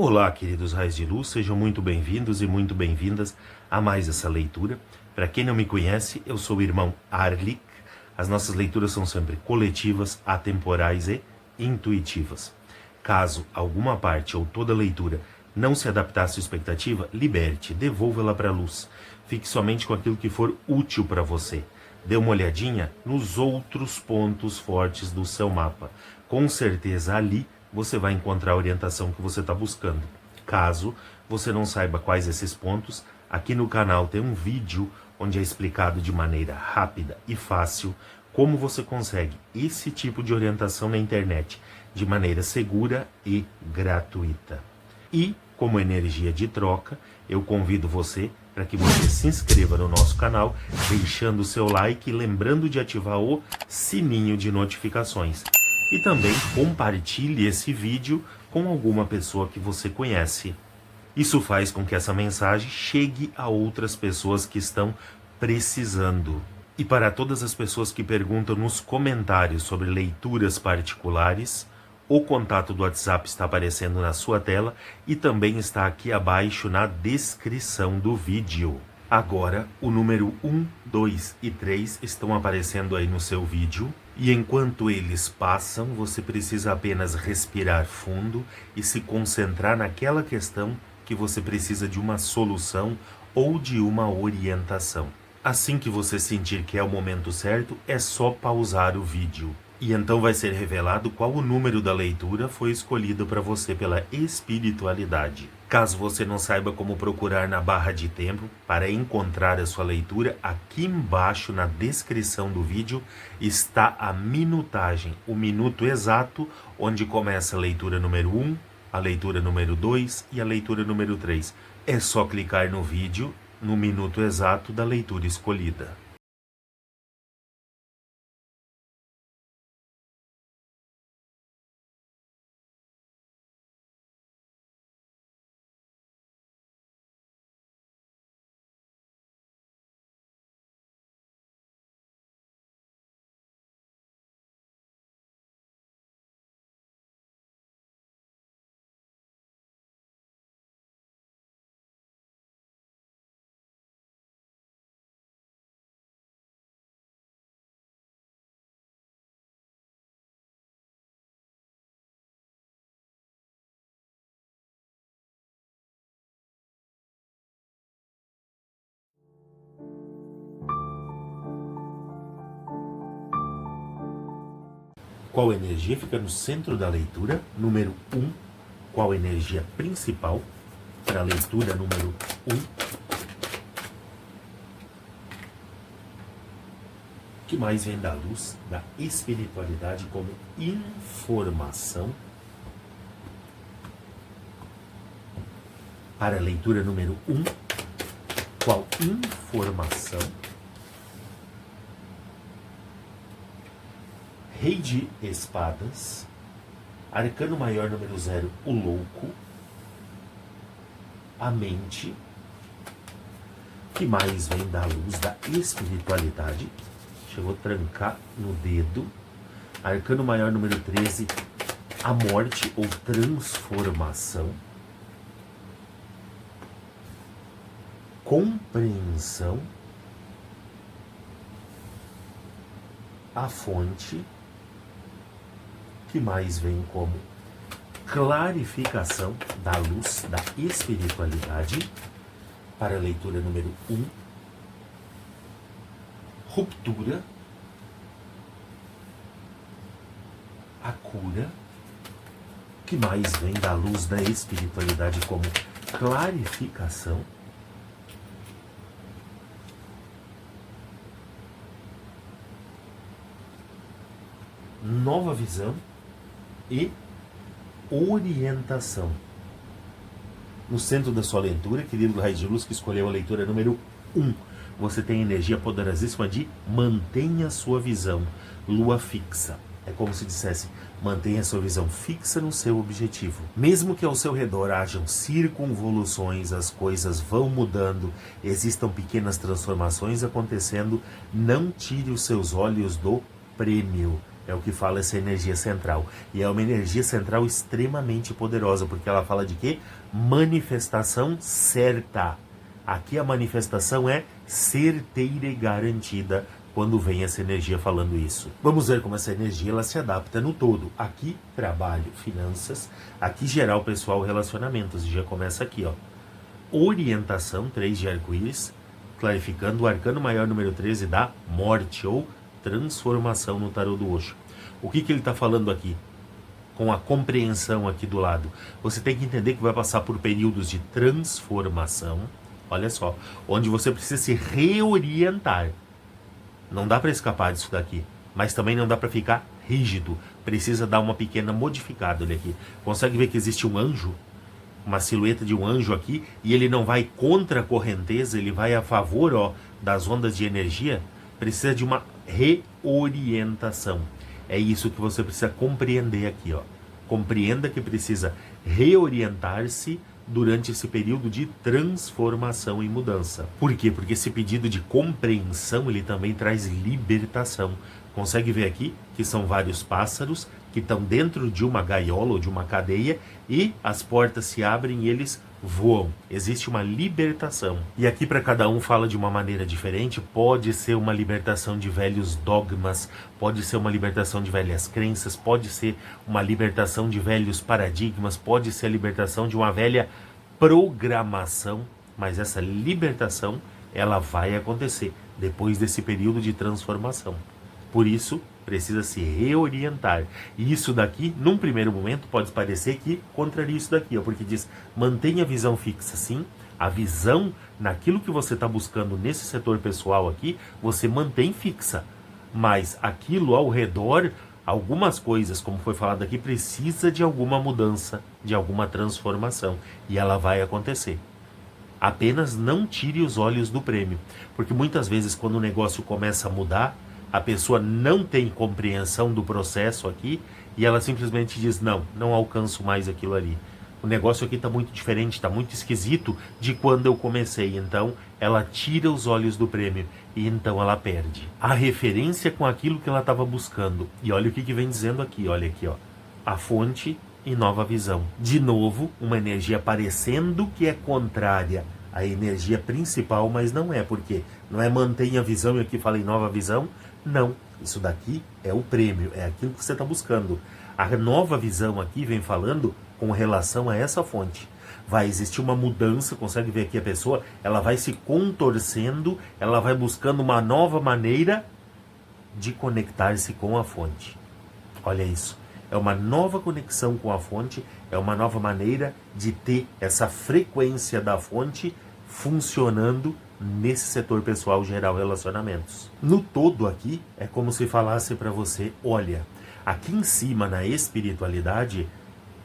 Olá, queridos raios de luz, sejam muito bem-vindos e muito bem-vindas a mais essa leitura. Para quem não me conhece, eu sou o irmão Arlik. As nossas leituras são sempre coletivas, atemporais e intuitivas. Caso alguma parte ou toda leitura não se adaptar à sua expectativa, liberte, devolva-la para a luz. Fique somente com aquilo que for útil para você. Dê uma olhadinha nos outros pontos fortes do seu mapa. Com certeza ali você vai encontrar a orientação que você está buscando. Caso você não saiba quais esses pontos, aqui no canal tem um vídeo onde é explicado de maneira rápida e fácil como você consegue esse tipo de orientação na internet de maneira segura e gratuita. E, como energia de troca, eu convido você para que você se inscreva no nosso canal, deixando o seu like e lembrando de ativar o sininho de notificações. E também compartilhe esse vídeo com alguma pessoa que você conhece. Isso faz com que essa mensagem chegue a outras pessoas que estão precisando. E para todas as pessoas que perguntam nos comentários sobre leituras particulares, o contato do WhatsApp está aparecendo na sua tela e também está aqui abaixo na descrição do vídeo. Agora, o número 1, 2 e 3 estão aparecendo aí no seu vídeo. E enquanto eles passam, você precisa apenas respirar fundo e se concentrar naquela questão que você precisa de uma solução ou de uma orientação. Assim que você sentir que é o momento certo, é só pausar o vídeo. E então vai ser revelado qual o número da leitura foi escolhido para você pela espiritualidade. Caso você não saiba como procurar na barra de tempo para encontrar a sua leitura, aqui embaixo na descrição do vídeo está a minutagem, o minuto exato onde começa a leitura número 1, a leitura número 2 e a leitura número 3. É só clicar no vídeo, no minuto exato da leitura escolhida. Qual energia fica no centro da leitura? Número 1. Qual energia principal para a leitura número 1? Que mais vem da luz, da espiritualidade como informação? Para a leitura número 1, qual informação? Rei de espadas, arcano maior número 0, o louco, a mente, que mais vem da luz da espiritualidade, chegou a trancar no dedo, arcano maior número 13, a morte ou transformação, compreensão, a fonte, que mais vem como clarificação da luz da espiritualidade. Para a leitura número 1, ruptura, a cura, que mais vem da luz da espiritualidade como clarificação, nova visão e orientação. No centro da sua leitura, querido Raiz de Luz que escolheu a leitura número 1, você tem a energia poderosíssima de mantenha sua visão, lua fixa. É como se dissesse, mantenha sua visão fixa no seu objetivo. Mesmo que ao seu redor hajam circunvoluções, as coisas vão mudando, existam pequenas transformações acontecendo, não tire os seus olhos do prêmio. É o que fala essa energia central. E é uma energia central extremamente poderosa, porque ela fala de quê? Manifestação certa. Aqui a manifestação é certeira e garantida quando vem essa energia falando isso. Vamos ver como essa energia ela se adapta no todo. Aqui, trabalho, finanças. Aqui, geral, pessoal, relacionamentos. E já começa aqui, ó. Orientação, 3 de arco-íris, clarificando o arcano maior número 13 da morte ou transformação no tarô do Osho. O que ele está falando aqui? Com a compreensão aqui do lado. Você tem que entender que vai passar por períodos de transformação, olha só, onde você precisa se reorientar. Não dá para escapar disso daqui, mas também não dá para ficar rígido. Precisa dar uma pequena modificada, olha aqui. Consegue ver que existe um anjo? Uma silhueta de um anjo aqui, e ele não vai contra a correnteza, ele vai a favor, ó, das ondas de energia. Precisa de uma reorientação. É isso que você precisa compreender aqui, ó. Compreenda que precisa reorientar-se durante esse período de transformação e mudança. Por quê? Porque esse pedido de compreensão, ele também traz libertação. Consegue ver aqui que são vários pássaros que estão dentro de uma gaiola ou de uma cadeia e as portas se abrem e eles voam. Existe uma libertação. E aqui para cada um fala de uma maneira diferente. Pode ser uma libertação de velhos dogmas, pode ser uma libertação de velhas crenças, pode ser uma libertação de velhos paradigmas, pode ser a libertação de uma velha programação, mas essa libertação ela vai acontecer depois desse período de transformação. Por isso, precisa se reorientar. E isso daqui, num primeiro momento, pode parecer que contraria isso daqui, ó, porque diz, mantenha a visão fixa, sim. A visão naquilo que você está buscando nesse setor pessoal aqui, você mantém fixa. Mas aquilo ao redor, algumas coisas, como foi falado aqui, precisa de alguma mudança, de alguma transformação. E ela vai acontecer. Apenas não tire os olhos do prêmio. Porque muitas vezes, quando o negócio começa a mudar, a pessoa não tem compreensão do processo aqui e ela simplesmente diz, não alcanço mais aquilo ali. O negócio aqui está muito diferente, está muito esquisito de quando eu comecei. Então, ela tira os olhos do prêmio e então ela perde a referência com aquilo que ela estava buscando. E olha o que vem dizendo aqui, olha aqui, ó. A fonte e nova visão. De novo, uma energia parecendo que é contrária à energia principal, mas não é. Por quê? Não é mantenha a visão e aqui fala em nova visão. Não, isso daqui é o prêmio, é aquilo que você está buscando. A nova visão aqui vem falando com relação a essa fonte. Vai existir uma mudança, consegue ver aqui a pessoa, ela vai se contorcendo, ela vai buscando uma nova maneira de conectar-se com a fonte. Olha isso, é uma nova conexão com a fonte, é uma nova maneira de ter essa frequência da fonte funcionando nesse setor pessoal, geral, relacionamentos. No todo aqui, é como se falasse para você, olha, aqui em cima na espiritualidade,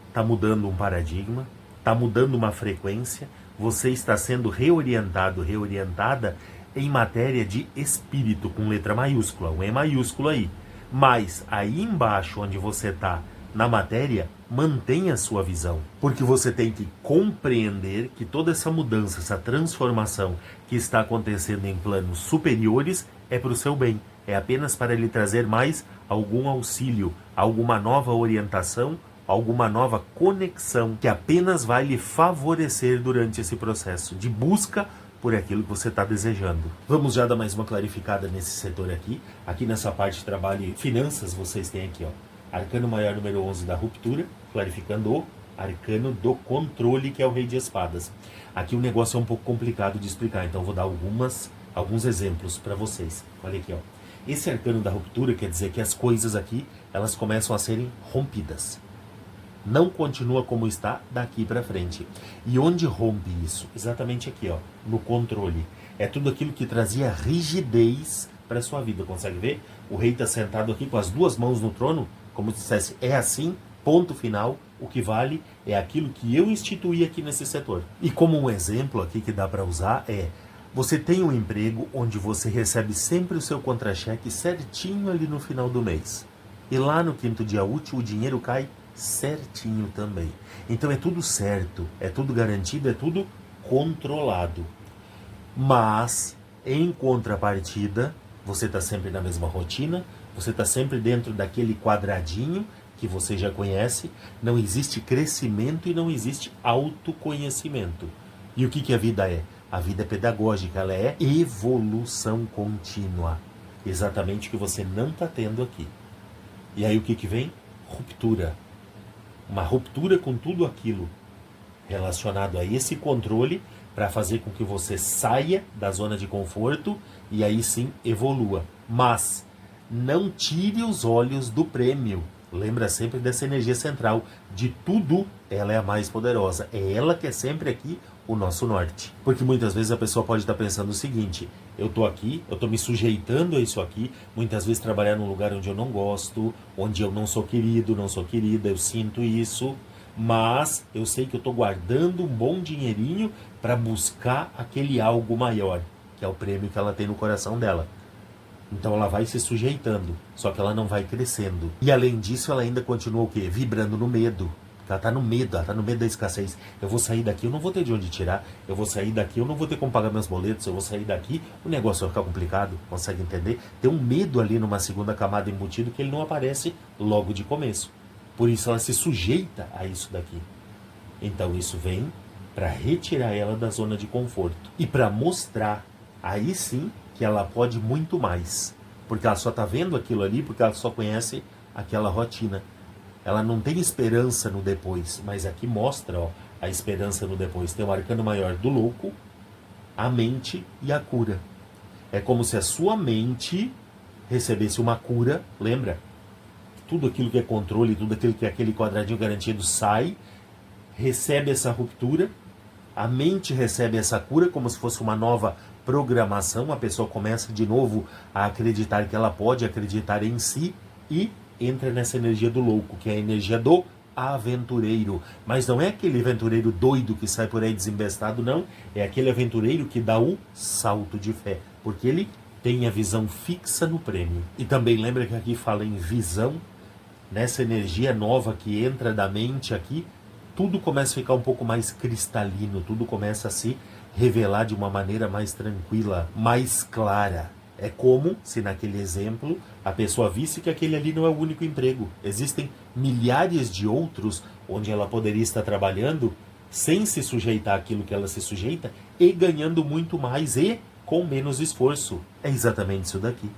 está mudando um paradigma, está mudando uma frequência, você está sendo reorientado, reorientada em matéria de espírito, com letra maiúscula, um E maiúsculo aí. Mas aí embaixo, onde você está, na matéria, mantenha a sua visão, porque você tem que compreender que toda essa mudança, essa transformação que está acontecendo em planos superiores é para o seu bem, é apenas para lhe trazer mais algum auxílio, alguma nova orientação, alguma nova conexão que apenas vai lhe favorecer durante esse processo de busca por aquilo que você está desejando. Vamos já dar mais uma clarificada nesse setor aqui. Aqui nessa parte de trabalho e finanças, vocês têm aqui, ó, arcano maior número 11 da ruptura, clarificando o arcano do controle, que é o rei de espadas. Aqui o negócio é um pouco complicado de explicar, então vou dar alguns exemplos para vocês. Olha aqui, ó. Esse arcano da ruptura quer dizer que as coisas aqui, elas começam a serem rompidas. Não continua como está daqui para frente. E onde rompe isso? Exatamente aqui, ó, no controle. É tudo aquilo que trazia rigidez para sua vida. Consegue ver? O rei está sentado aqui com as duas mãos no trono, como se dissesse, é assim, ponto final, o que vale é aquilo que eu instituí aqui nesse setor. E como um exemplo aqui que dá para usar é, você tem um emprego onde você recebe sempre o seu contra-cheque certinho ali no final do mês. E lá no quinto dia útil o dinheiro cai certinho também. Então é tudo certo, é tudo garantido, é tudo controlado. Mas, em contrapartida, você está sempre na mesma rotina, Você está sempre dentro daquele quadradinho que você já conhece. Não existe crescimento e não existe autoconhecimento. E o que a vida é? A vida é pedagógica, ela é evolução contínua. Exatamente o que você não está tendo aqui. E aí o que vem? Ruptura. Uma ruptura com tudo aquilo relacionado a esse controle para fazer com que você saia da zona de conforto e aí sim evolua. Mas não tire os olhos do prêmio. Lembra sempre dessa energia central. De tudo, ela é a mais poderosa. É ela que é sempre aqui o nosso norte. Porque muitas vezes a pessoa pode estar pensando o seguinte: eu estou aqui, eu estou me sujeitando a isso aqui, muitas vezes trabalhar num lugar onde eu não gosto, onde eu não sou querido, não sou querida, eu sinto isso, mas eu sei que eu estou guardando um bom dinheirinho para buscar aquele algo maior, que é o prêmio que ela tem no coração dela. Então ela vai se sujeitando, só que ela não vai crescendo. E além disso, ela ainda continua o quê? Vibrando no medo. Ela está no medo da escassez. Eu vou sair daqui, eu não vou ter de onde tirar. Eu vou sair daqui, eu não vou ter como pagar meus boletos. Eu vou sair daqui, o negócio vai ficar complicado. Consegue entender? Tem um medo ali numa segunda camada embutido que ele não aparece logo de começo. Por isso ela se sujeita a isso daqui. Então isso vem para retirar ela da zona de conforto. E para mostrar, aí sim, que ela pode muito mais. Porque ela só está vendo aquilo ali porque ela só conhece aquela rotina. Ela não tem esperança no depois, mas aqui mostra a esperança no depois. Tem o arcano maior do louco, a mente e a cura. É como se a sua mente recebesse uma cura, lembra? Tudo aquilo que é controle, tudo aquilo que é aquele quadradinho garantido sai, recebe essa ruptura, a mente recebe essa cura como se fosse uma nova programação, a pessoa começa de novo a acreditar que ela pode acreditar em si e entra nessa energia do louco, que é a energia do aventureiro. Mas não é aquele aventureiro doido que sai por aí desembestado, não. É aquele aventureiro que dá o salto de fé, porque ele tem a visão fixa no prêmio. E também lembra que aqui fala em visão, nessa energia nova que entra da mente aqui, tudo começa a ficar um pouco mais cristalino, tudo começa a se revelar de uma maneira mais tranquila, mais clara. É como se naquele exemplo a pessoa visse que aquele ali não é o único emprego. Existem milhares de outros onde ela poderia estar trabalhando sem se sujeitar àquilo que ela se sujeita e ganhando muito mais e com menos esforço. É exatamente isso daqui.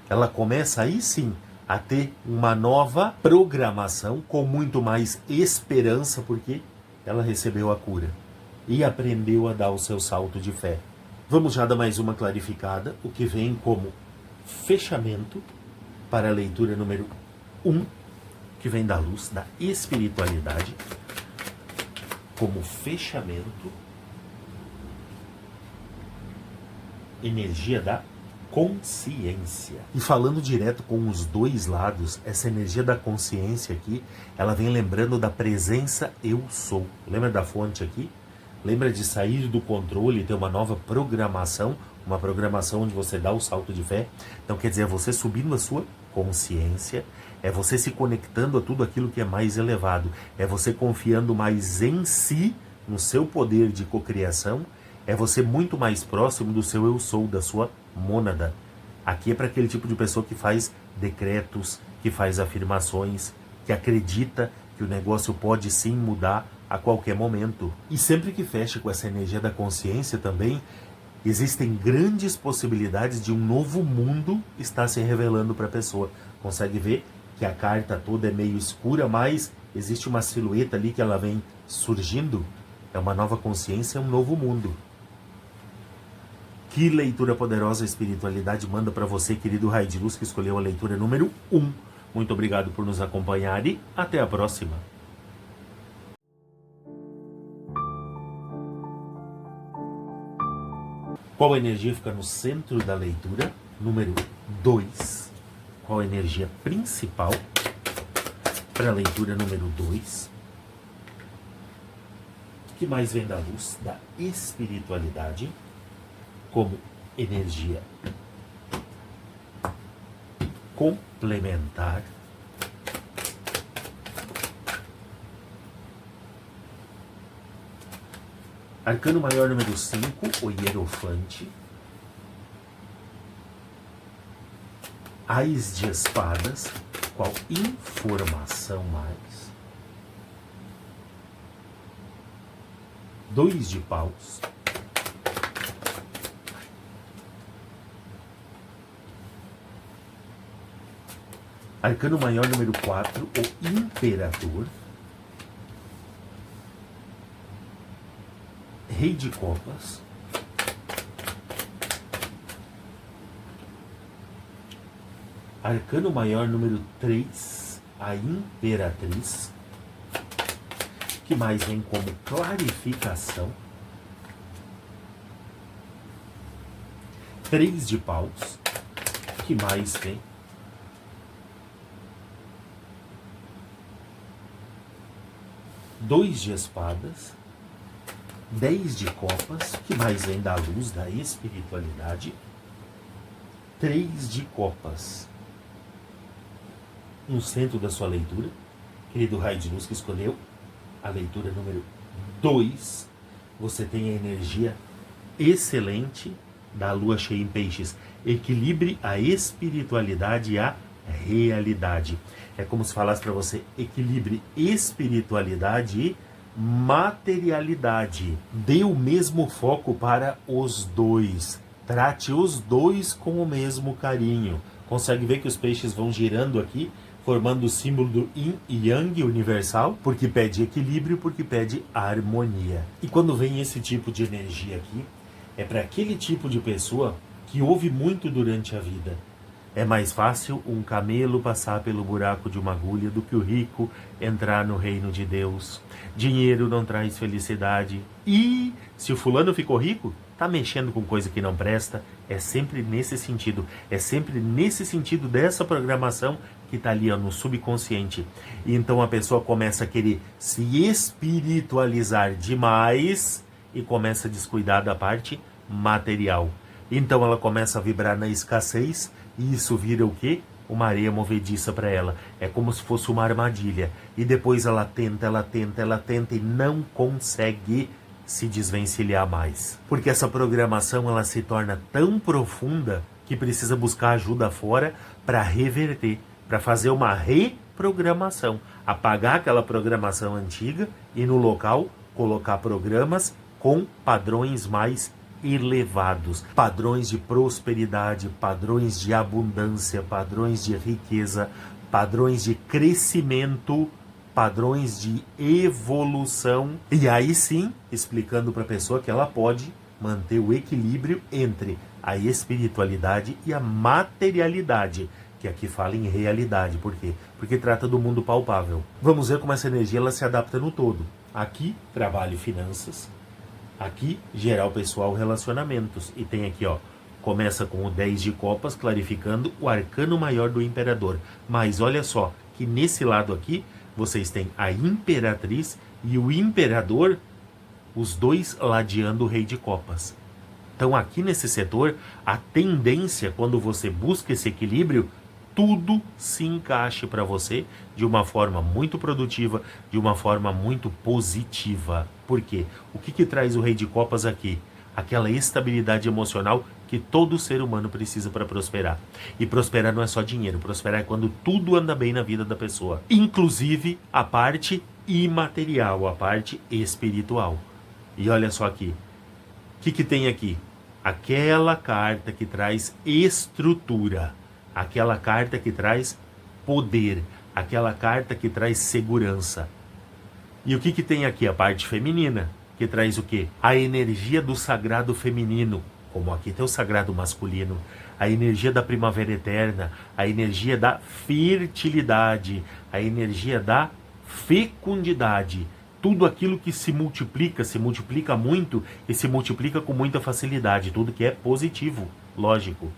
Ela começa aí sim a ter uma nova programação com muito mais esperança porque ela recebeu a cura e aprendeu a dar o seu salto de fé. Vamos já dar mais uma clarificada, o que vem como fechamento para a leitura número 1, que vem da luz da espiritualidade, como fechamento, energia da consciência. E falando direto com os dois lados, essa energia da consciência aqui, ela vem lembrando da presença eu sou. Lembra da fonte aqui? Lembra de sair do controle e ter uma nova programação, uma programação onde você dá o salto de fé? Então quer dizer, é você subindo a sua consciência, é você se conectando a tudo aquilo que é mais elevado, é você confiando mais em si, no seu poder de cocriação, é você muito mais próximo do seu eu sou, da sua mônada. Aqui é para aquele tipo de pessoa que faz decretos, que faz afirmações, que acredita que o negócio pode sim mudar a qualquer momento. E sempre que fecha com essa energia da consciência também, existem grandes possibilidades de um novo mundo estar se revelando para a pessoa. Consegue ver que a carta toda é meio escura, mas existe uma silhueta ali que ela vem surgindo. É uma nova consciência, é um novo mundo. Que leitura poderosa a espiritualidade manda para você, querido raio de luz, que escolheu a leitura número 1. Muito obrigado por nos acompanhar e até a próxima. Qual energia fica no centro da leitura? Número 2. Qual a energia principal para a leitura número 2? O que mais vem da luz da espiritualidade como energia complementar? Arcano maior número 5, o Hierofante. Ás de espadas, qual informação mais? 2 de paus. Arcano maior número 4, o imperador. Rei de copas. Arcano maior número 3, a imperatriz. Que mais vem como clarificação? 3 de paus. Que mais vem? Dois de espadas. 10 de copas. Que mais vem da luz, da espiritualidade? 3 de copas. No centro da sua leitura, querido raio de luz que escolheu a leitura número 2, você tem a energia excelente da lua cheia em peixes. Equilibre a espiritualidade e a realidade. É como se falasse para você, equilibre espiritualidade e materialidade. Dê o mesmo foco para os dois. Trate os dois com o mesmo carinho. Consegue ver que os peixes vão girando aqui, formando o símbolo do Yin e Yang universal, porque pede equilíbrio, porque pede harmonia. E quando vem esse tipo de energia aqui, é para aquele tipo de pessoa que ouve muito durante a vida. É mais fácil um camelo passar pelo buraco de uma agulha do que o rico entrar no reino de Deus. Dinheiro não traz felicidade. E se o fulano ficou rico, tá mexendo com coisa que não presta. É sempre nesse sentido. É sempre nesse sentido dessa programação que está ali no subconsciente. E então a pessoa começa a querer se espiritualizar demais e começa a descuidar da parte material. Então ela começa a vibrar na escassez e isso vira o quê? Uma areia movediça para ela. É como se fosse uma armadilha. E depois ela tenta e não consegue se desvencilhar mais. Porque essa programação ela se torna tão profunda que precisa buscar ajuda fora para reverter, para fazer uma reprogramação, apagar aquela programação antiga e no local colocar programas com padrões mais elevados, padrões de prosperidade, padrões de abundância, padrões de riqueza, padrões de crescimento, padrões de evolução. E aí sim, explicando para a pessoa que ela pode manter o equilíbrio entre a espiritualidade e a materialidade, que aqui fala em realidade. Por quê? Porque trata do mundo palpável. Vamos ver como essa energia ela se adapta no todo. Aqui, trabalho e finanças. Aqui, geral pessoal, relacionamentos. E tem aqui, começa com o 10 de copas, clarificando o arcano maior do imperador. Mas olha só, que nesse lado aqui, vocês têm a imperatriz e o imperador, os dois ladeando o rei de copas. Então aqui nesse setor, a tendência, quando você busca esse equilíbrio, tudo se encaixe para você de uma forma muito produtiva, de uma forma muito positiva. Por quê? O que traz o rei de copas aqui? Aquela estabilidade emocional que todo ser humano precisa para prosperar. E prosperar não é só dinheiro, prosperar é quando tudo anda bem na vida da pessoa. Inclusive a parte imaterial, a parte espiritual. E olha só aqui, o que tem aqui? Aquela carta que traz estrutura. Aquela carta que traz poder, aquela carta que traz segurança. E o que tem aqui? A parte feminina, que traz o quê? A energia do sagrado feminino, como aqui tem o sagrado masculino, a energia da primavera eterna, a energia da fertilidade, a energia da fecundidade. Tudo aquilo que se multiplica muito e se multiplica com muita facilidade, tudo que é positivo, lógico.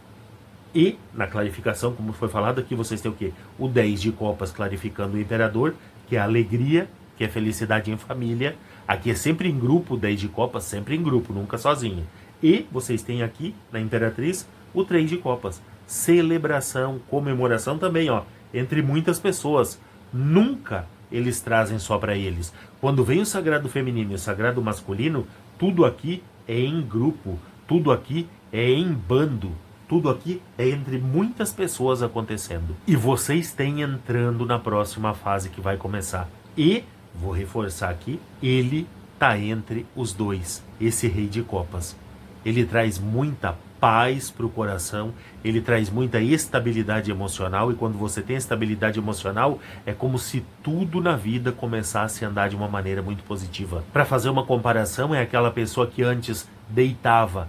E, na clarificação, como foi falado aqui, vocês têm o quê? O 10 de copas clarificando o imperador, que é a alegria, que é felicidade em família. Aqui é sempre em grupo, 10 de copas, sempre em grupo, nunca sozinho. E vocês têm aqui, na imperatriz, o 3 de copas. Celebração, comemoração também, entre muitas pessoas. Nunca eles trazem só para eles. Quando vem o sagrado feminino e o sagrado masculino, tudo aqui é em grupo, tudo aqui é em bando. tudo aqui é entre muitas pessoas acontecendo. E vocês têm entrando na próxima fase que vai começar. E, vou reforçar aqui, ele está entre os dois, esse rei de copas. Ele traz muita paz para o coração, ele traz muita estabilidade emocional, e quando você tem estabilidade emocional, é como se tudo na vida começasse a andar de uma maneira muito positiva. Para fazer uma comparação, é aquela pessoa que antes deitava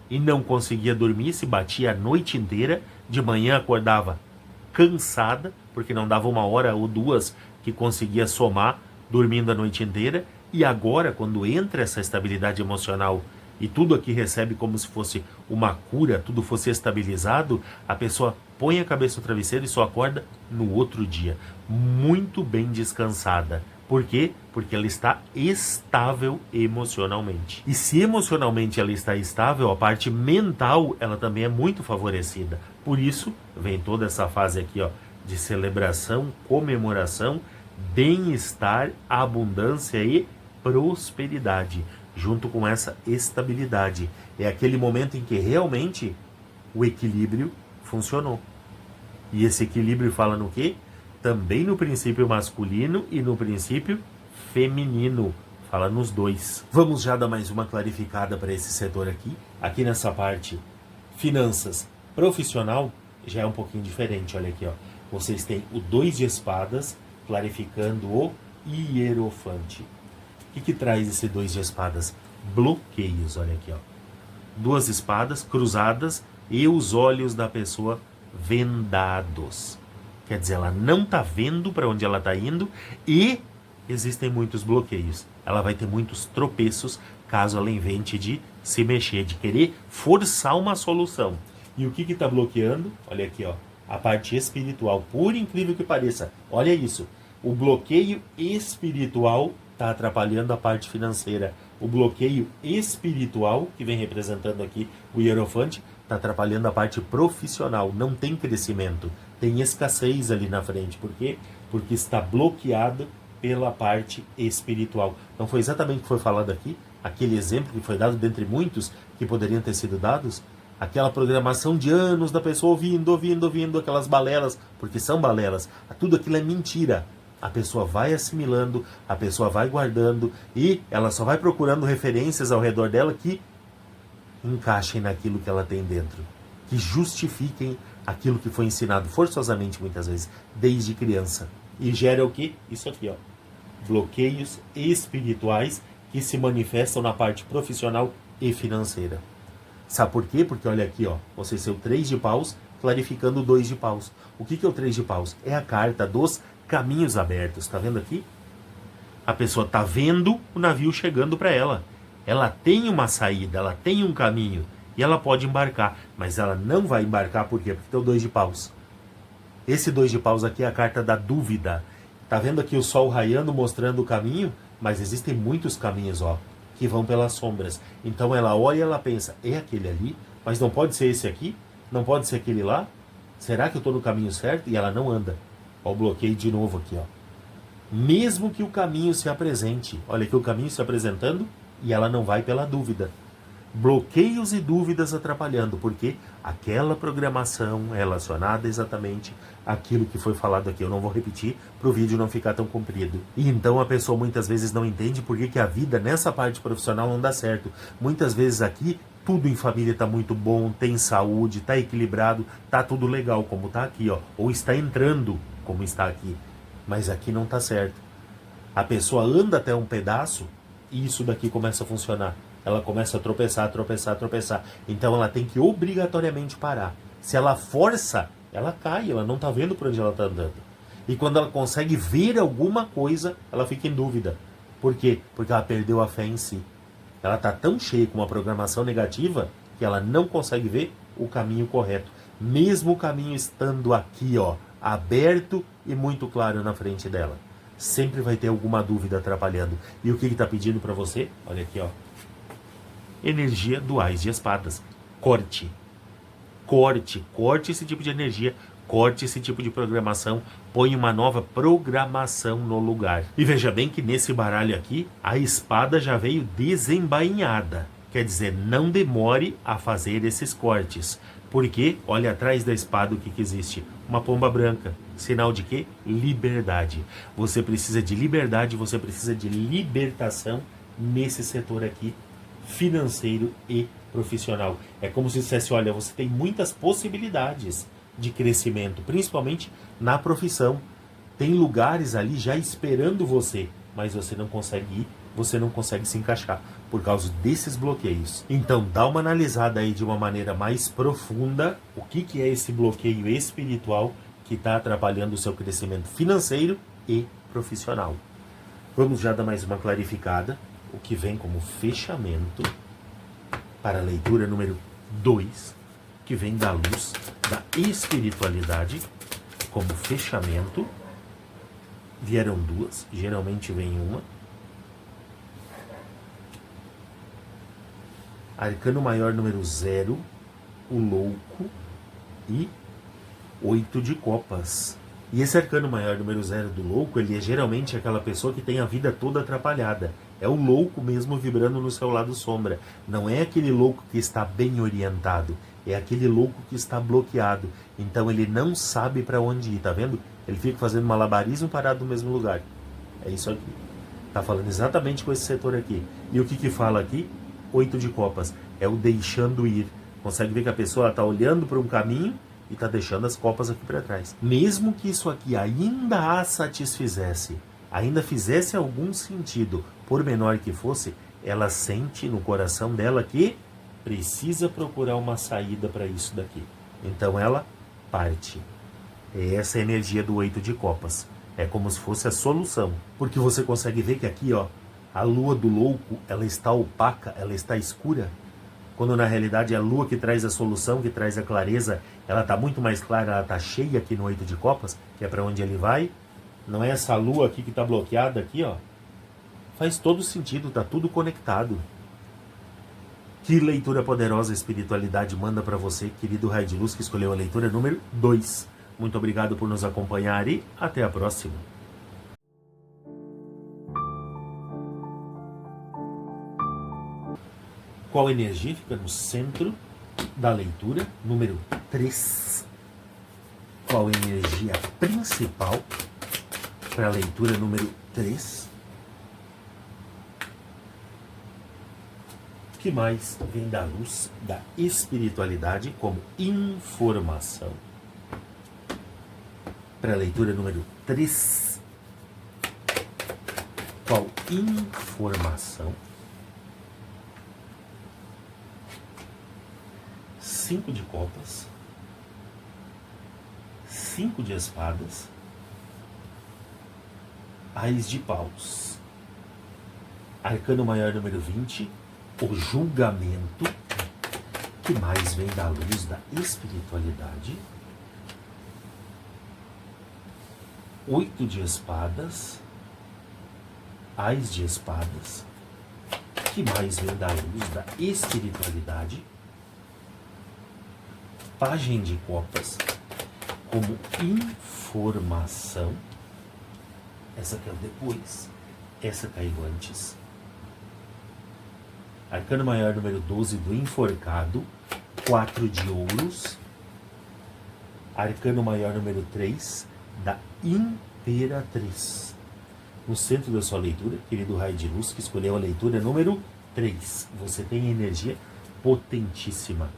e não conseguia dormir, se batia a noite inteira, de manhã acordava cansada, porque não dava 1 ou 2 que conseguia somar dormindo a noite inteira, e agora, quando entra essa estabilidade emocional e tudo aqui recebe como se fosse uma cura, tudo fosse estabilizado, a pessoa põe a cabeça no travesseiro e só acorda no outro dia, muito bem descansada. Por quê? Porque ela está estável emocionalmente. E se emocionalmente ela está estável, a parte mental ela também é muito favorecida. Por isso, vem toda essa fase aqui, ó, de celebração, comemoração, bem-estar, abundância e prosperidade, junto com essa estabilidade. É aquele momento em que realmente o equilíbrio funcionou. E esse equilíbrio fala no quê? Também no princípio masculino e no princípio feminino. Fala nos dois. Vamos já dar mais uma clarificada para esse setor aqui. Aqui nessa parte, finanças profissional, já é um pouquinho diferente. Olha aqui, ó. Vocês têm o 2 de espadas, clarificando o hierofante. O que traz esse 2 de espadas? Bloqueios, olha aqui, ó. 2 espadas cruzadas e os olhos da pessoa vendados. Quer dizer, ela não está vendo para onde ela está indo e existem muitos bloqueios. Ela vai ter muitos tropeços caso ela invente de se mexer, de querer forçar uma solução. E o que está bloqueando? Olha aqui, ó, a parte espiritual. Por incrível que pareça, olha isso. O bloqueio espiritual está atrapalhando a parte financeira. O bloqueio espiritual, que vem representando aqui o hierofante, está atrapalhando a parte profissional. Não tem crescimento, tem escassez ali na frente. Por quê? Porque está bloqueado pela parte espiritual. Não foi exatamente o que foi falado aqui? Aquele exemplo que foi dado dentre muitos que poderiam ter sido dados? Aquela programação de anos da pessoa ouvindo aquelas balelas, porque são balelas. Tudo aquilo é mentira. A pessoa vai assimilando, a pessoa vai guardando e ela só vai procurando referências ao redor dela que encaixem naquilo que ela tem dentro, que justifiquem aquilo que foi ensinado forçosamente muitas vezes, desde criança. E gera o quê? Isso aqui, ó. Bloqueios espirituais que se manifestam na parte profissional e financeira. Sabe por quê? Porque olha aqui, ó, você ser o 3 de paus, clarificando o 2 de paus. O que é o 3 de paus? É a carta dos caminhos abertos, tá vendo aqui? A pessoa tá vendo o navio chegando para ela. Ela tem uma saída, ela tem um caminho e ela pode embarcar, mas ela não vai embarcar por quê? Porque tem o 2 de paus. Esse 2 de paus aqui é a carta da dúvida. Tá vendo aqui o sol raiando mostrando o caminho? Mas existem muitos caminhos, ó, que vão pelas sombras. Então ela olha e ela pensa, é aquele ali? Mas não pode ser esse aqui? Não pode ser aquele lá? Será que eu estou no caminho certo? E ela não anda. Ó, o bloqueio de novo aqui, ó. Mesmo que o caminho se apresente. Olha aqui o caminho se apresentando e ela não vai pela dúvida. Bloqueios e dúvidas atrapalhando, porque aquela programação relacionada exatamente àquilo que foi falado aqui. Eu não vou repetir para o vídeo não ficar tão comprido. E então a pessoa muitas vezes não entende por que a vida nessa parte profissional não dá certo. Muitas vezes aqui tudo em família está muito bom, tem saúde, está equilibrado, está tudo legal como está aqui, ó, ou está entrando como está aqui, mas aqui não está certo. A pessoa anda até um pedaço e isso daqui começa a funcionar. Ela começa a tropeçar. Então ela tem que obrigatoriamente parar. Se ela força, ela cai, ela não está vendo por onde ela está andando. E quando ela consegue ver alguma coisa, ela fica em dúvida. Por quê? Porque ela perdeu a fé em si. Ela está tão cheia com uma programação negativa que ela não consegue ver o caminho correto. Mesmo o caminho estando aqui, ó, aberto e muito claro na frente dela. Sempre vai ter alguma dúvida atrapalhando. E o que está pedindo para você? Olha aqui, ó. Energia duais de espadas. Corte esse tipo de energia, corte esse tipo de programação, põe uma nova programação no lugar. E veja bem que nesse baralho aqui, a espada já veio desembainhada. Quer dizer, não demore a fazer esses cortes. Porque, olha atrás da espada o que existe. Uma pomba branca. Sinal de quê? Liberdade. Você precisa de liberdade, você precisa de libertação nesse setor aqui, financeiro e profissional. É como se dissesse, olha, você tem muitas possibilidades de crescimento, principalmente na profissão. Tem lugares ali já esperando você, mas você não consegue ir, você não consegue se encaixar por causa desses bloqueios. Então, dá uma analisada aí de uma maneira mais profunda o que é esse bloqueio espiritual que está atrapalhando o seu crescimento financeiro e profissional. Vamos já dar mais uma clarificada, o que vem como fechamento para a leitura número 2, que vem da luz da espiritualidade como fechamento. Vieram duas, geralmente vem uma. Arcano maior número 0, o louco e 8 de copas. E esse arcano maior número 0 do louco, ele é geralmente aquela pessoa que tem a vida toda atrapalhada. É o louco mesmo vibrando no seu lado sombra. Não é aquele louco que está bem orientado. É aquele louco que está bloqueado. Então ele não sabe para onde ir, tá vendo? Ele fica fazendo malabarismo parado no mesmo lugar. É isso aqui. Tá falando exatamente com esse setor aqui. E o que fala aqui? 8 de copas. É o deixando ir. Consegue ver que a pessoa está olhando para um caminho e está deixando as copas aqui para trás. Mesmo que isso aqui ainda a satisfizesse, ainda fizesse algum sentido, por menor que fosse, ela sente no coração dela que precisa procurar uma saída para isso daqui. Então ela parte. É essa a energia do 8 de copas. É como se fosse a solução. Porque você consegue ver que aqui, ó, a lua do louco, ela está opaca, ela está escura. Quando na realidade é a lua que traz a solução, que traz a clareza, ela está muito mais clara, ela está cheia aqui no 8 de copas, que é para onde ele vai. Não é essa lua aqui que está bloqueada aqui, ó. Faz todo sentido, está tudo conectado. Que leitura poderosa a espiritualidade manda para você, querido raio de luz, que escolheu a leitura número 2. Muito obrigado por nos acompanhar e até a próxima. Qual energia fica no centro da leitura número 3? Qual energia principal para a leitura número 3? O que mais vem da luz da espiritualidade como informação? Para a leitura número 3, qual informação? 5 de copas, 5 de espadas, Ás de paus, arcano maior número 20, o julgamento, que mais vem da luz da espiritualidade, 8 de espadas, Ás de espadas, que mais vem da luz da espiritualidade, Pagem de copas, como informação. Essa caiu depois, essa caiu antes. Arcano maior número 12 do enforcado, 4 de ouros. Arcano maior número 3 da imperatriz. No centro da sua leitura, querido raio de luz, que escolheu a leitura número 3. Você tem energia potentíssima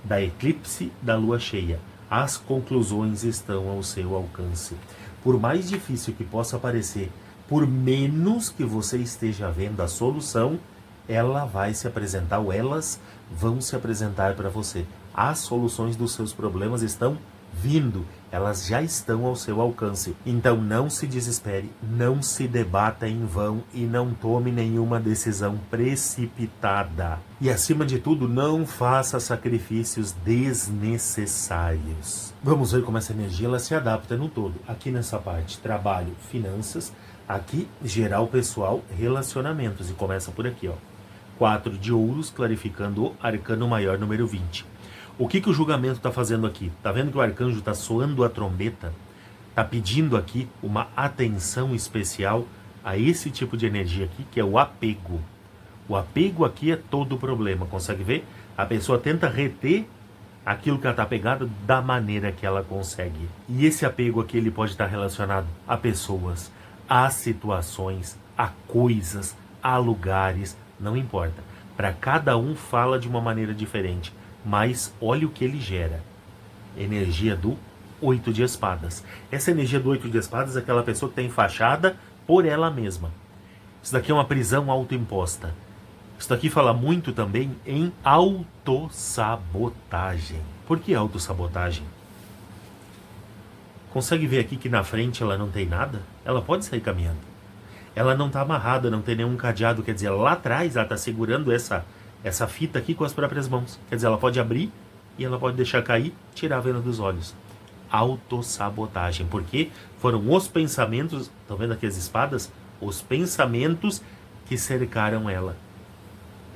da eclipse da lua cheia. As conclusões estão ao seu alcance. Por mais difícil que possa parecer, por menos que você esteja vendo a solução, ela vai se apresentar, ou elas vão se apresentar para você. As soluções dos seus problemas estão vindo, elas já estão ao seu alcance. Então não se desespere, não se debata em vão e não tome nenhuma decisão precipitada. E acima de tudo, não faça sacrifícios desnecessários. Vamos ver como essa energia ela se adapta no todo. Aqui nessa parte, trabalho, finanças. Aqui, geral pessoal, relacionamentos. E começa por aqui, ó. 4 de ouros, clarificando o arcano maior número 20. O que o julgamento está fazendo aqui? Está vendo que o arcanjo está soando a trombeta? Está pedindo aqui uma atenção especial a esse tipo de energia aqui, que é o apego. O apego aqui é todo o problema. Consegue ver? A pessoa tenta reter aquilo que ela está apegada da maneira que ela consegue. E esse apego aqui ele pode estar relacionado a pessoas, a situações, a coisas, a lugares, não importa. Para cada um fala de uma maneira diferente, mas olha o que ele gera. Energia do 8 de espadas. Essa energia do 8 de espadas é aquela pessoa que está enfaixada por ela mesma. Isso daqui é uma prisão autoimposta. Isso daqui fala muito também em autossabotagem. Por que autossabotagem? Consegue ver aqui que na frente ela não tem nada? Ela pode sair caminhando. Ela não está amarrada, não tem nenhum cadeado. Quer dizer, lá atrás ela está segurando essa fita aqui com as próprias mãos. Quer dizer, ela pode abrir e ela pode deixar cair, tirar a venda dos olhos. Autossabotagem. Porque foram os pensamentos, estão vendo aqui as espadas? Os pensamentos que cercaram ela.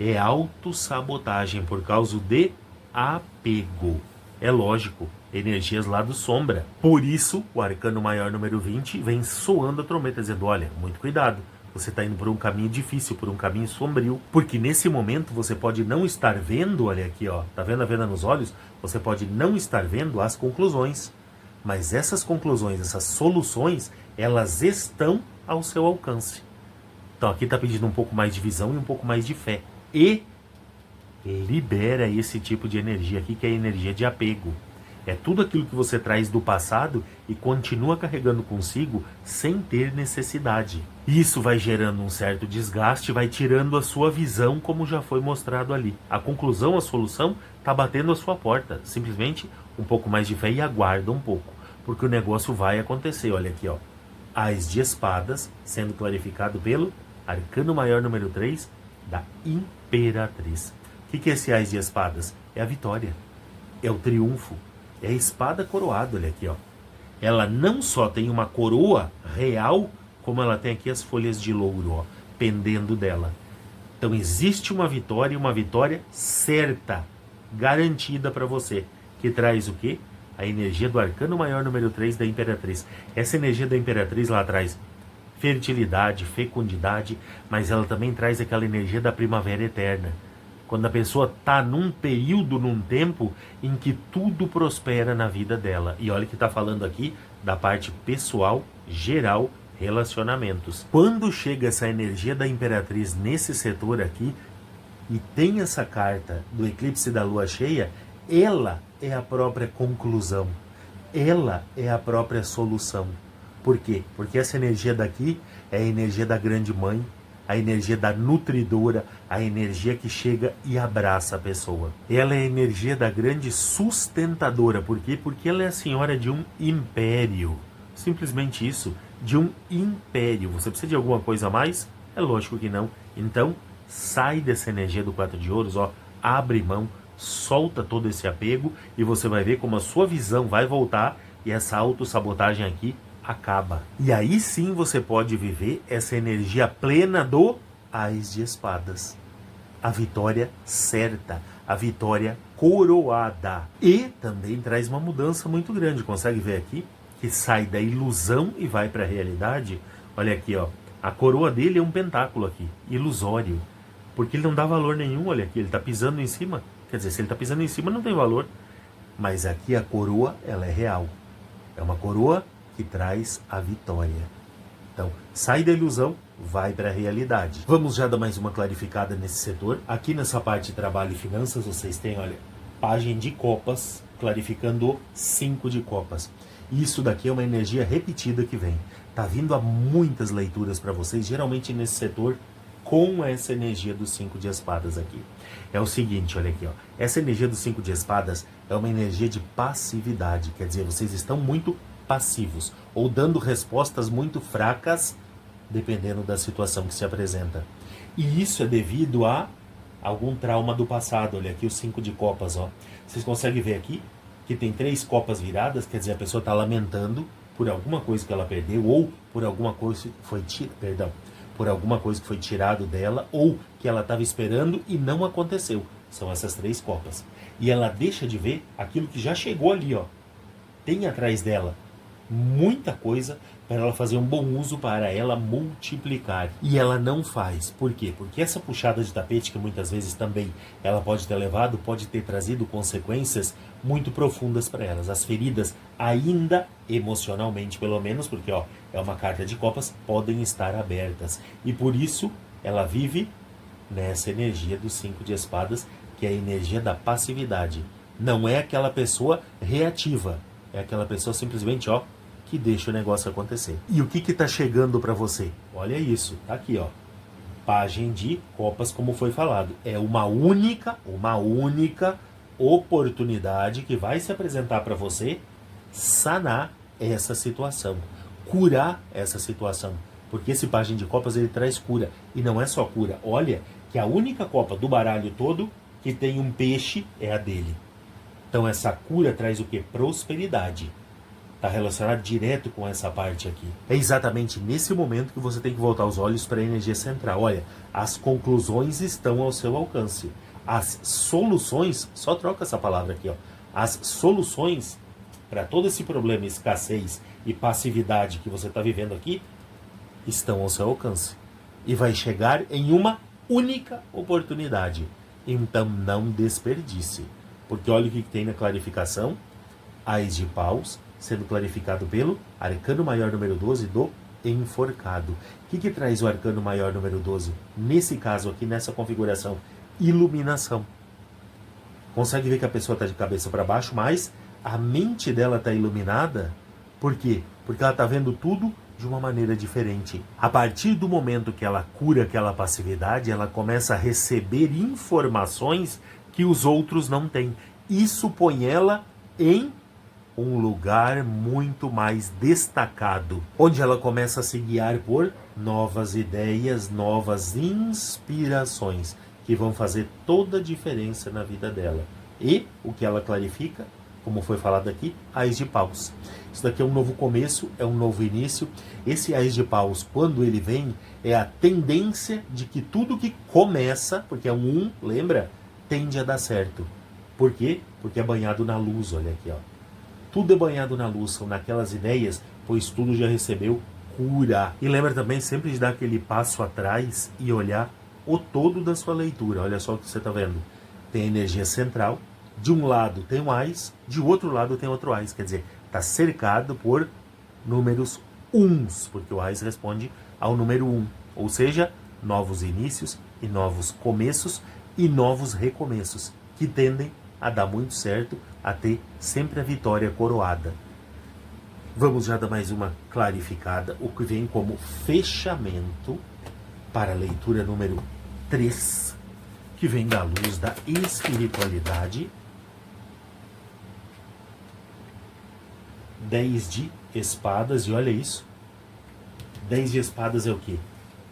É autossabotagem por causa de apego. É lógico, energias lá do sombra. Por isso, o arcano maior número 20 vem soando a trombeta, dizendo, olha, muito cuidado. Você está indo por um caminho difícil, por um caminho sombrio. Porque nesse momento você pode não estar vendo, olha aqui, ó, tá vendo a venda nos olhos? Você pode não estar vendo as conclusões. Mas essas conclusões, essas soluções, elas estão ao seu alcance. Então aqui está pedindo um pouco mais de visão e um pouco mais de fé. E libera esse tipo de energia aqui, que é a energia de apego. É tudo aquilo que você traz do passado e continua carregando consigo sem ter necessidade. Isso vai gerando um certo desgaste, vai tirando a sua visão, como já foi mostrado ali. A conclusão, a solução, está batendo a sua porta. Simplesmente um pouco mais de fé e aguarda um pouco, porque o negócio vai acontecer. Olha aqui, ó. Ás de espadas, sendo clarificado pelo arcano maior número 3 da Imperatriz. O que é esse Ás de espadas? É a vitória, é o triunfo, é a espada coroada, olha aqui, ó. Ela não só tem uma coroa real, como ela tem aqui as folhas de louro, ó, pendendo dela. Então existe uma vitória certa, garantida para você, que traz o quê? A energia do arcano maior número 3 da Imperatriz. Essa energia da Imperatriz lá traz fertilidade, fecundidade, mas ela também traz aquela energia da primavera eterna. Quando a pessoa está num período, num tempo em que tudo prospera na vida dela. E olha que está falando aqui da parte pessoal, geral, relacionamentos. Quando chega essa energia da Imperatriz nesse setor aqui, e tem essa carta do eclipse da lua cheia, ela é a própria conclusão. Ela é a própria solução. Por quê? Porque essa energia daqui é a energia da grande mãe, a energia da nutridora, a energia que chega e abraça a pessoa. Ela é a energia da grande sustentadora. Por quê? Porque ela é a senhora de um império. Simplesmente isso, de um império. Você precisa de alguma coisa a mais? É lógico que não. Então, sai dessa energia do 4 de ouros, ó, abre mão, solta todo esse apego e você vai ver como a sua visão vai voltar e essa autossabotagem aqui acaba. E aí sim você pode viver essa energia plena do Ás de espadas. A vitória certa, a vitória coroada. E também traz uma mudança muito grande. Consegue ver aqui? Que sai da ilusão e vai para a realidade. Olha aqui, ó. A coroa dele é um pentáculo aqui, ilusório. Porque ele não dá valor nenhum, olha aqui. Ele está pisando em cima. Quer dizer, se ele está pisando em cima não tem valor. Mas aqui a coroa, ela é real. É uma coroa que traz a vitória. Então, sai da ilusão, vai para a realidade. Vamos já dar mais uma clarificada nesse setor. Aqui nessa parte de trabalho e finanças, vocês têm, olha, página de copas, clarificando 5 de copas. Isso daqui é uma energia repetida que vem. Tá vindo a muitas leituras para vocês, geralmente nesse setor, com essa energia dos 5 de espadas aqui. É o seguinte, olha aqui, ó. Essa energia dos 5 de espadas é uma energia de passividade. Quer dizer, vocês estão muito passivos ou dando respostas muito fracas, dependendo da situação que se apresenta. E isso é devido a algum trauma do passado. Olha aqui os 5 de copas, ó. Vocês conseguem ver aqui que tem 3 copas viradas, quer dizer, a pessoa está lamentando por alguma coisa que ela perdeu ou por alguma coisa que foi por alguma coisa que foi tirado dela ou que ela estava esperando e não aconteceu. São essas 3 copas. E ela deixa de ver aquilo que já chegou ali, ó. Tem atrás dela. muita coisa para ela fazer um bom uso, para ela multiplicar. E ela não faz. Por quê? Porque essa puxada de tapete, que muitas vezes também ela pode ter levado, pode ter trazido consequências muito profundas para elas. As feridas, ainda emocionalmente pelo menos, porque ó, é uma carta de copas, podem estar abertas. E por isso ela vive nessa energia dos 5 de espadas, que é a energia da passividade. Não é aquela pessoa reativa, é aquela pessoa simplesmente, ó, que deixa o negócio acontecer. E o que está chegando para você? Olha isso, tá aqui, ó. Pagem de copas, como foi falado. É uma única oportunidade que vai se apresentar para você sanar essa situação, curar essa situação. Porque esse Pagem de Copas, ele traz cura. E não é só cura. Olha que a única copa do baralho todo que tem um peixe é a dele. Então essa cura traz o quê? Prosperidade. Está relacionado direto com essa parte aqui. É exatamente nesse momento que você tem que voltar os olhos para a energia central. Olha, as conclusões estão ao seu alcance. As soluções, só troca essa palavra aqui, ó. As soluções para todo esse problema, escassez e passividade que você está vivendo aqui, estão ao seu alcance. E vai chegar em uma única oportunidade. Então não desperdice. Porque olha o que tem na clarificação. Ás de paus, sendo clarificado pelo Arcano Maior número 12 do Enforcado. O que traz o Arcano Maior número 12? Nesse caso aqui, nessa configuração, iluminação. Consegue ver que a pessoa está de cabeça para baixo, mas a mente dela está iluminada. Por quê? Porque ela está vendo tudo de uma maneira diferente. A partir do momento que ela cura aquela passividade, ela começa a receber informações que os outros não têm. Isso põe ela em um lugar muito mais destacado, onde ela começa a se guiar por novas ideias, novas inspirações, que vão fazer toda a diferença na vida dela. E o que ela clarifica, como foi falado aqui, Ás de paus. Isso daqui é um novo começo, é um novo início. Esse Ás de paus, quando ele vem, é a tendência de que tudo que começa, porque é um, lembra? Tende a dar certo. Por quê? Porque é banhado na luz, olha aqui, ó. Tudo é banhado na luz, são naquelas ideias, pois tudo já recebeu cura. E lembra também sempre de dar aquele passo atrás e olhar o todo da sua leitura. Olha só o que você está vendo. Tem a energia central, de um lado tem um Ás, de outro lado tem outro Ás. Quer dizer, está cercado por números uns, porque o Ás responde ao número 1. Ou seja, novos inícios e novos começos e novos recomeços, que tendem a dar muito certo, a ter sempre a vitória coroada. Vamos já dar mais uma clarificada, o que vem como fechamento para a leitura número 3, que vem da luz da espiritualidade. 10 de espadas, e olha isso. 10 de espadas é o quê?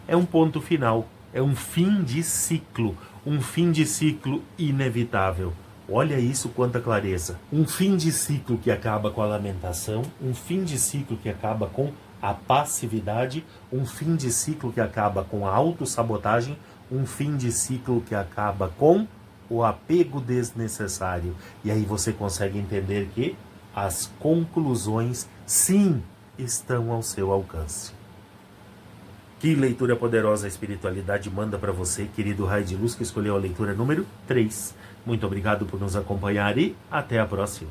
É um ponto final, é um fim de ciclo, um fim de ciclo inevitável. Olha isso, quanta clareza. Um fim de ciclo que acaba com a lamentação, um fim de ciclo que acaba com a passividade, um fim de ciclo que acaba com a autossabotagem, um fim de ciclo que acaba com o apego desnecessário. E aí você consegue entender que as conclusões, sim, estão ao seu alcance. Que leitura poderosa a espiritualidade manda para você, querido raio de luz, que escolheu a leitura número 3. Muito obrigado por nos acompanhar e até a próxima.